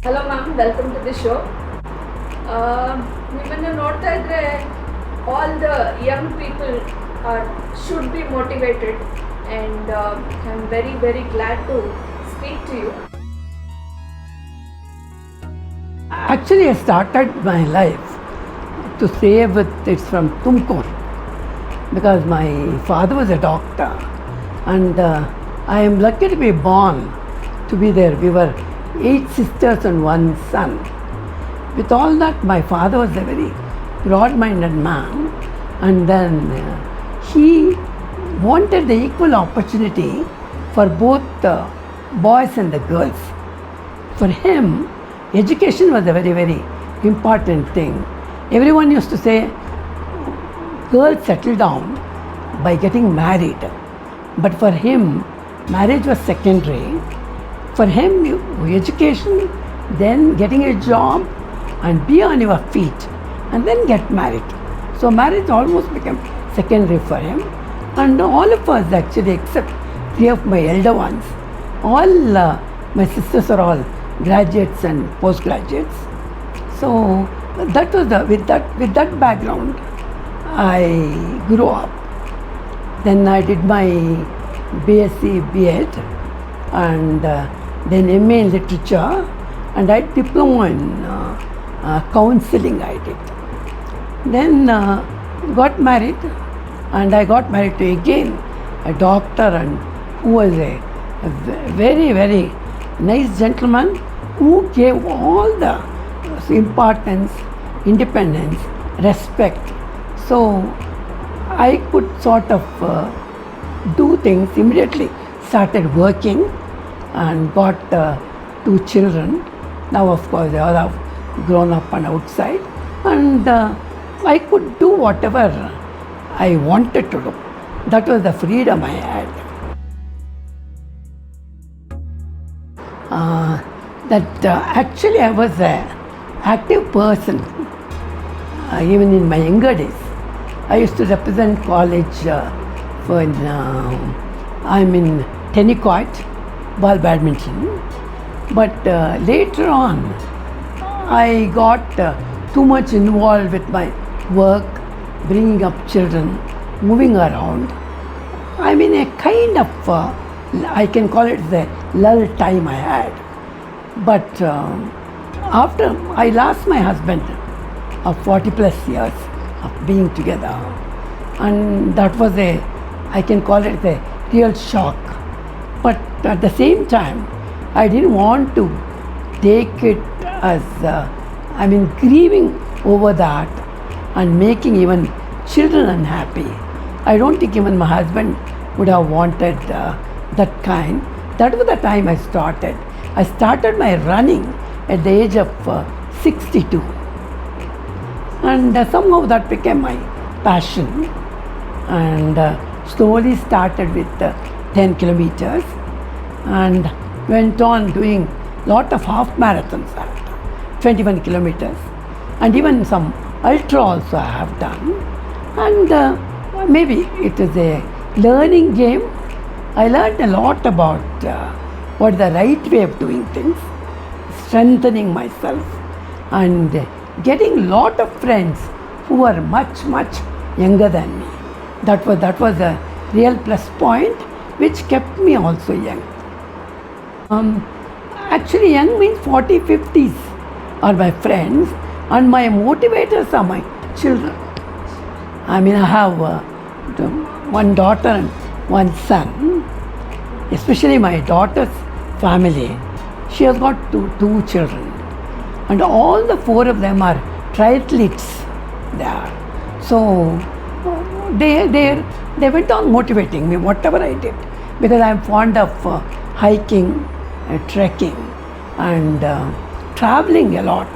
Hello ma'am, welcome to the show. ನಿಮ್ಮನ್ನು ನೋಡ್ತಾ ಇದ್ರೆ all the young people should be motivated and I am very very glad to speak to you. Actually, I started my life to say with it's from Tumkur because my father was a doctor and I am lucky to be born to be there. We were 8 sisters and 1 son. With all that, my father was a very broad-minded man and then he wanted the equal opportunity for both the boys and the girls. For him, education was a very, very important thing. Everyone used to say, girls settle down by getting married. But for him, marriage was secondary. For him, education, then getting a job and be on your feet and then get married. So marriage almost became secondary for him. And all of us actually, except 3 of my elder ones, all my sisters are all graduates and postgraduates. So that was with that background I grew up. Then I did my BSc B.Ed and then MA in literature and I did diploma in counseling I did. Then got married and I got married to again a doctor and who was a very very nice gentleman who gave all the importance, independence, respect. So I could sort of do things immediately. Started working and got 2 children. Now of course they all have grown up and outside and I could do whatever I wanted to do. That was the freedom I had. Actually I was an active person even in my younger days. I used to represent college for I'm in tennis court, ball badminton. But later on I got too much involved with my work, bringing up children, moving around. I'm in a kind of I can call it the lull time I had. But after I lost my husband of 40 plus years of being together, and that was I can call it a real shock. But at the same time, I didn't want to take it as grieving over that and making even children unhappy. I don't think even my husband would have wanted that kind. That was the time I started. I started my running at the age of 62. And somehow that became my passion. And slowly started with 10 kilometers and went on doing lot of half marathons, 21 kilometers. And even some ultra also I have done. And maybe it is a learning game. I learned a lot about what is the right way of doing things, strengthening myself and getting lot of friends who are much much younger than me. That was a real plus point which kept me also young. Actually young means 40, 50s are my friends and my motivators are my children. I have 1 daughter and 1 son. Especially my daughter's family, she has got two children and all the 4 of them are triathletes there. So they went on motivating me whatever I did because I am fond of hiking, trekking and traveling a lot.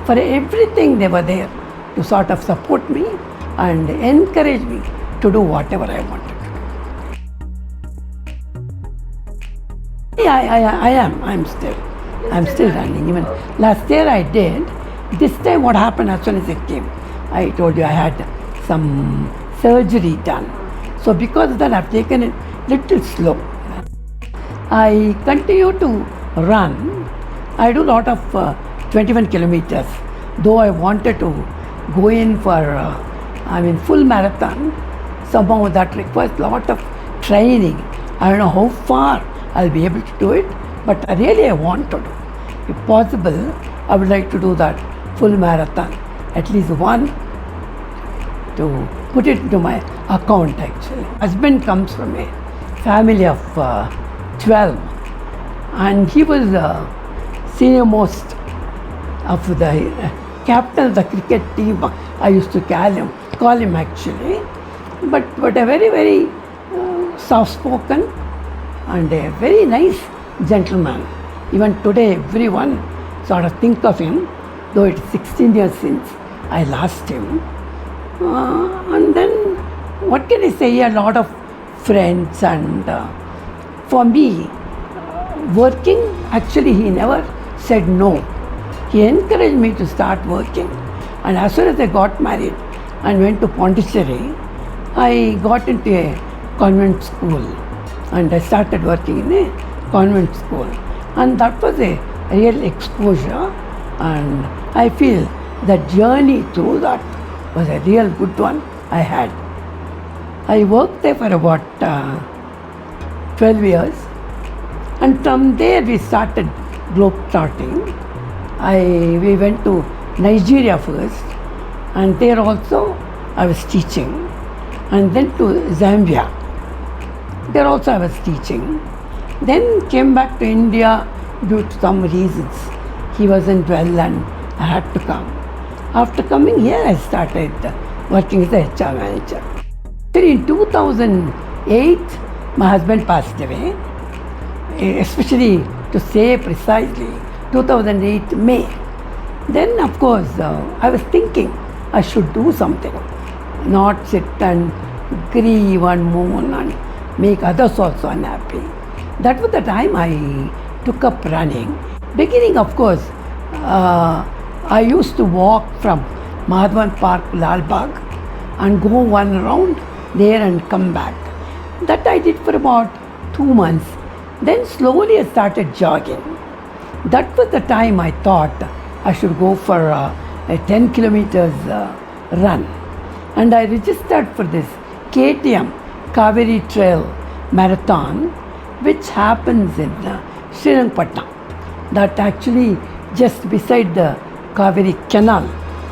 For everything they were there to sort of support me and encourage me to do whatever I wanted. Yeah, I'm still running. Even last year I did. This time what happened as soon as it came, I told you I had some surgery done. So because of that I've taken it little slow. I continue to run I do a lot of 21 kilometers. Though I wanted to go in for, full marathon, somehow that requires a lot of training. I don't know how far I'll be able to do it, but really I want to do. If possible, I would like to do that full marathon, at least one, to put it into my account actually. Husband comes from a family of 12, and he was seniormost of the captain of the cricket team. I used to call him actually, but a very, very soft-spoken and a very nice gentleman. Even today, everyone sort of think of him, though it's 16 years since I lost him. And then, what can I say? A lot of friends, and for me, working, actually, he never said no. He encouraged me to start working. And as soon as I got married and went to Pondicherry, I got into a convent school and I started working in a convent school. And that was a real exposure, and I feel the journey through that was a real good one I had. I worked there for about 12 years, and from there we started globe-trotting. We went to Nigeria first, and there also I was teaching, and then to Zambia. There also I was teaching. Then came back to India due to some reasons. He wasn't well and I had to come. After coming here, I started working as a HR manager. In 2008, my husband passed away, especially to say precisely 2008 May. Then of course I was thinking I should do something, not sit and grieve and mourn and make others also unhappy. That was the time I took up running. Beginning, of course, I used to walk from Madhavan Park, Lal Bagh, and go one round there and come back. That I did for about 2 months. Then slowly I started jogging. That was the time I thought I should go for a 10 kilometers run. And I registered for this KTM, Kaveri Trail Marathon, which happens in Srirangpatna. That actually just beside the Kaveri Canal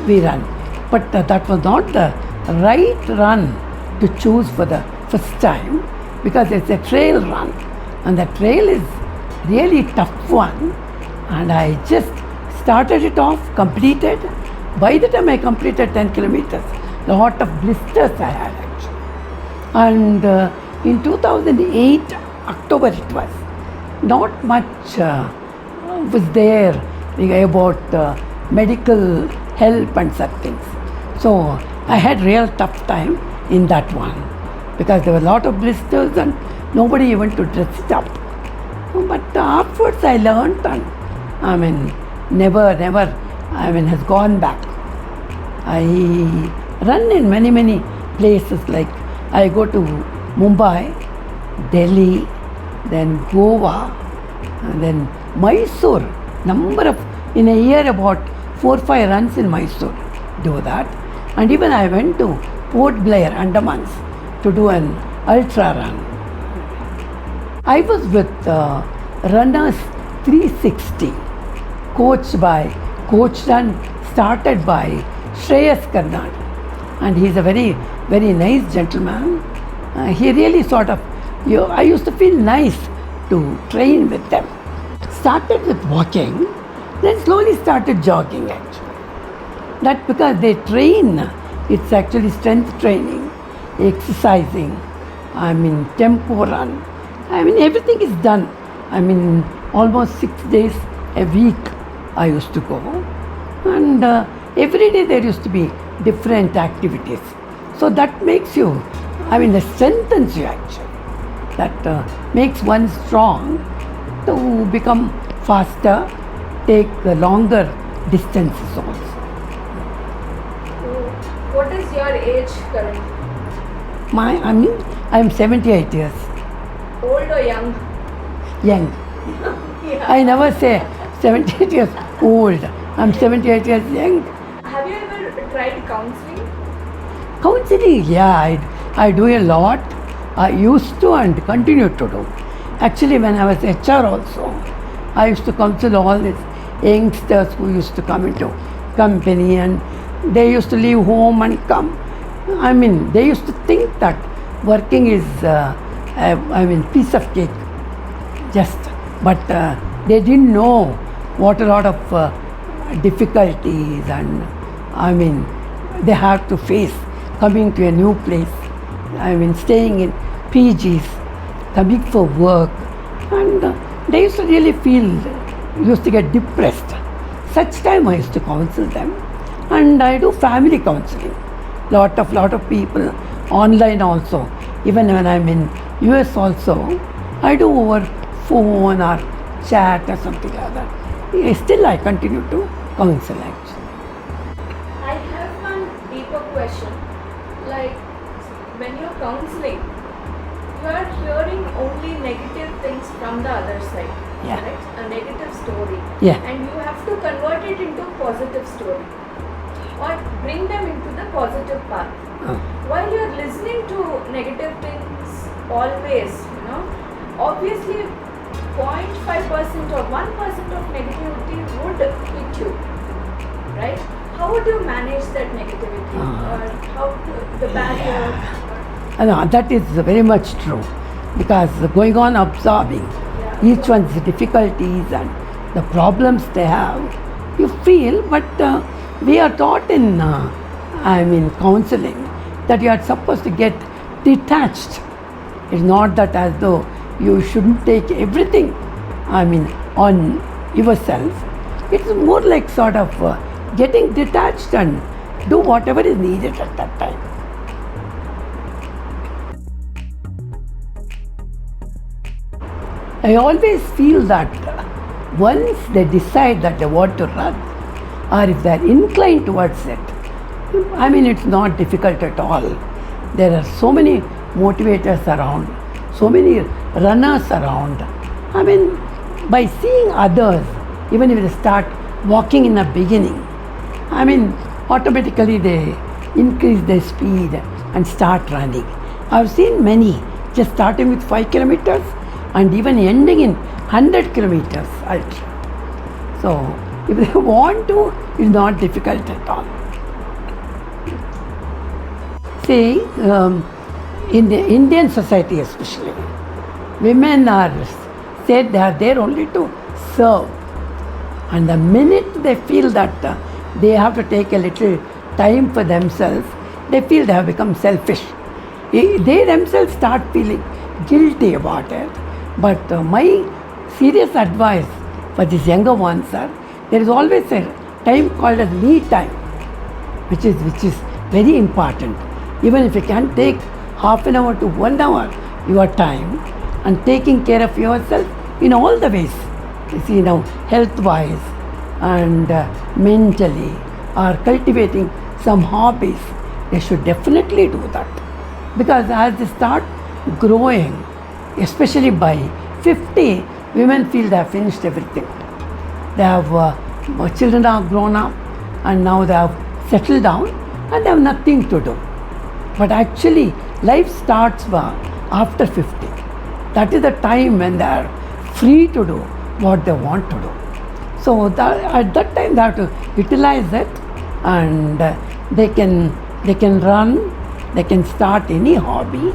we run. But that was not the right run to choose for the first time, because it's a trail run, and the trail is really tough one. And I just started it off, completed. By the time I completed 10 kilometers, a lot of blisters I had actually. And in 2008, October it was, not much was there about medical help and such things. So I had real tough time in that one, because there were a lot of blisters and nobody even to dress it up. But afterwards I learned, and never has gone back. I run in many places, like I go to Mumbai, Delhi, then Goa, and then Mysore. In a year about 4-5 runs in Mysore, do that. And even I went to Port Blair, Andamans, to do an ultra run. I was with Runners 360, coached and started by Shreyas Karnad. And he's a very, very nice gentleman. He really sort of, I used to feel nice to train with them. Started with walking, then slowly started jogging actually. That's because they train, it's actually strength training, exercising, tempo run. Everything is done. Almost 6 days a week I used to go. And every day there used to be different activities. So that makes you, that strengthens you actually. That makes one strong to become faster, take the longer distances also. What is your age currently? I am 78 years. Old or young? Young. Yeah. I never say 78 years old. I'm 78 years young. Have you ever tried counseling? Counseling, yeah, I do a lot. I used to and continue to do. Actually, when I was HR also, I used to counsel all these youngsters who used to come into company, and they used to leave home and come. I mean, they used to think that working is, piece of cake, just. But they didn't know what a lot of difficulties and, they have to face coming to a new place. Staying in PGs, coming for work, and they used to really used to get depressed. Such time I used to counsel them, and I do family counseling. Lot of people online also. Even when I'm in US also, I do over phone or chat or something like that. Still I continue to counsel actually. I have one deeper question. Like, when you're counseling, you are hearing only negative things from the other side, Yeah. right? A negative story. Yeah. And you have to convert it into a positive story or bring them into the positive path. While you're listening to negative things always, obviously 0.5% or 1% of negativity would hit you, right? How would you manage that negativity, or how the barrier? No, that is very much true, because going on absorbing each one's difficulties and the problems they have, you feel, but we are taught in counseling that you are supposed to get detached. It's not that as though you shouldn't take everything on yourself. It's more like sort of getting detached and do whatever is needed at that time. I always feel that once they decide that they want to run, or if they are inclined towards it, it's not difficult at all. There are so many motivators around, so many runners around. By seeing others, even if they start walking in the beginning, automatically they increase their speed and start running. I've seen many just starting with 5 kilometers and even ending in 100 kilometers ultra. So, if they want to, it's not difficult at all. See, in the Indian society especially, women are said they are there only to serve. And the minute they feel that they have to take a little time for themselves, they feel they have become selfish. They themselves start feeling guilty about it. But my serious advice for these younger ones are, there is always a time called as me time, which is very important. Even if you can take half an hour to 1 hour your time and taking care of yourself in all the ways, you see now, health-wise and mentally, or cultivating some hobbies, they should definitely do that. Because as they start growing, especially by 50, women feel they have finished everything. They have children are grown up, and now they have settled down and they have nothing to do. But actually, life starts after 50. That is the time when they are free to do what they want to do. So at that time they have to utilize it, and they can run, they can start any hobby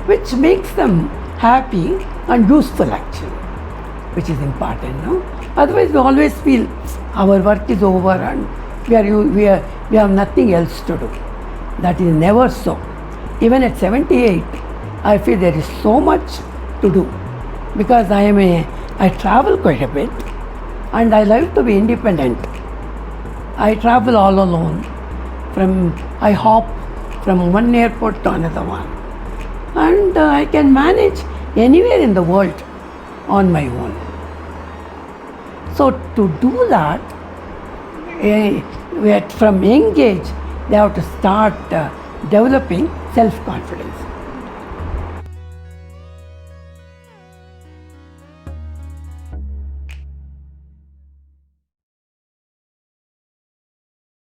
which makes them happy and useful actually, which is important, no? Otherwise we always feel our work is over and we have nothing else to do. That is never so. Even at 78, I feel there is so much to do, because I travel quite a bit and I like to be independent. I travel all alone. I hop from one airport to another one, and I can manage anywhere in the world on my own. So to do that, from young age, they have to start developing self-confidence.